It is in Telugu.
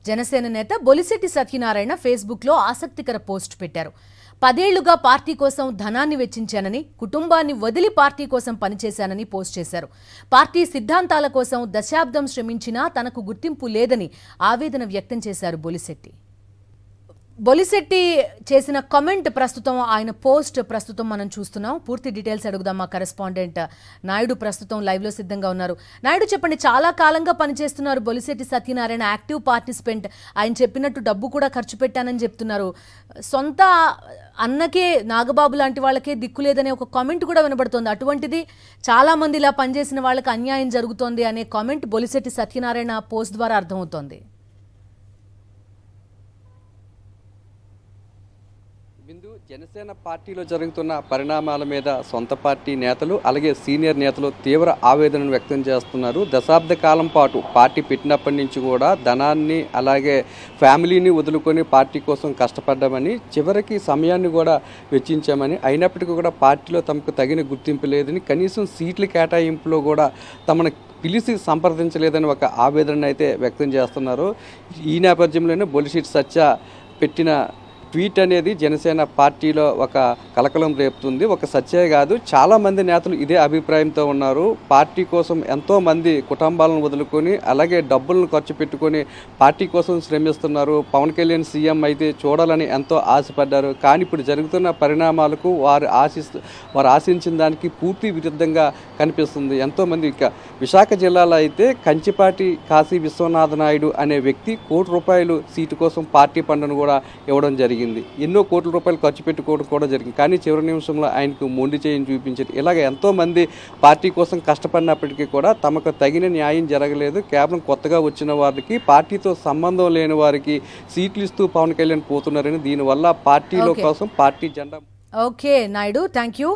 జనసేన నేత బొలిశెట్టి సత్యనారాయణ ఫేస్బుక్లో ఆసక్తికర పోస్ట్ పెట్టారు. 10 ఏళ్లుగా పార్టీ కోసం ధనాన్ని వెచ్చించానని, కుటుంబాన్ని వదిలి పార్టీ కోసం పనిచేశానని పోస్ట్ చేశారు. పార్టీ సిద్ధాంతాల కోసం దశాబ్దం శ్రమించినా తనకు గుర్తింపు లేదని ఆవేదన వ్యక్తం చేశారు బొలిశెట్టి. బొలిశెట్టి చేసిన కామెంట్ ప్రస్తుతం, ఆయన పోస్ట్ ప్రస్తుతం మనం చూస్తున్నాం. పూర్తి డీటెయిల్స్ అడుగుదాం. మా కరెస్పాండెంట్ నాయుడు ప్రస్తుతం లైవ్లో సిద్ధంగా ఉన్నారు. నాయుడు, చెప్పండి, చాలా కాలంగా పనిచేస్తున్నారు బొలిశెట్టి సత్యనారాయణ, యాక్టివ్ పార్టిసిపెంట్. ఆయన చెప్పినట్టు డబ్బు కూడా ఖర్చు పెట్టానని చెప్తున్నారు. సొంత అన్నకే, నాగబాబు లాంటి వాళ్ళకే దిక్కులేదనే ఒక కామెంట్ కూడా వినబడుతోంది. అటువంటిది చాలా మంది ఇలా పనిచేసిన వాళ్ళకి అన్యాయం జరుగుతోంది అనే కామెంట్ బొలిశెట్టి సత్యనారాయణ పోస్ట్ ద్వారా అర్థమవుతోంది. బిందు, జనసేన పార్టీలో జరుగుతున్న పరిణామాల మీద సొంత పార్టీ నేతలు అలాగే సీనియర్ నేతలు తీవ్ర ఆవేదనను వ్యక్తం చేస్తున్నారు. దశాబ్ద కాలం పాటు పార్టీ పెట్టినప్పటి నుంచి కూడా ధనాన్ని అలాగే ఫ్యామిలీని వదులుకొని పార్టీ కోసం కష్టపడ్డామని, చివరికి సమయాన్ని కూడా వెచ్చించామని, అయినప్పటికీ కూడా పార్టీలో తమకు తగిన గుర్తింపు లేదని, కనీసం సీట్ల కేటాయింపులో కూడా తమను పిలిచి సంప్రదించలేదని ఒక ఆవేదన అయితే వ్యక్తం చేస్తున్నారు. ఈ నేపథ్యంలోనే బొలిశెట్టి సత్య పెట్టిన ట్వీట్ అనేది జనసేన పార్టీలో ఒక కలకలం రేపుతుంది. ఒక సత్యే కాదు, చాలామంది నేతలు ఇదే అభిప్రాయంతో ఉన్నారు. పార్టీ కోసం ఎంతోమంది కుటుంబాలను వదులుకొని అలాగే డబ్బులను ఖర్చు పెట్టుకొని పార్టీ కోసం శ్రమిస్తున్నారు. పవన్ కళ్యాణ్ సీఎం అయితే చూడాలని ఎంతో ఆశపడ్డారు. కానీ ఇప్పుడు జరుగుతున్న పరిణామాలకు వారు ఆశించిన దానికి పూర్తి విరుద్ధంగా కనిపిస్తుంది. ఎంతోమంది ఇక విశాఖ జిల్లాలో అయితే కంచిపాటి కాశీ విశ్వనాథ నాయుడు అనే వ్యక్తి ₹1 సీటు కోసం పార్టీ ఫండ్ను కూడా ఇవ్వడం జరిగింది. ఎన్నో కోట్ల రూపాయలు ఖర్చు పెట్టుకోవడం కూడా జరిగింది. కానీ చివరి నిమిషంలో ఆయనకు మొండి చేయని చూపించారు. ఇలాగ ఎంతోమంది పార్టీ కోసం కష్టపడినప్పటికీ కూడా తమకు తగిన న్యాయం జరగలేదు. కేవలం కొత్తగా వచ్చిన వారికి, పార్టీతో సంబంధం లేని వారికి సీట్లు ఇస్తూ పవన్ కళ్యాణ్ పోతున్నారని, దీనివల్ల పార్టీలో కోసం పార్టీ జెండా. Okay Naidu, thank you.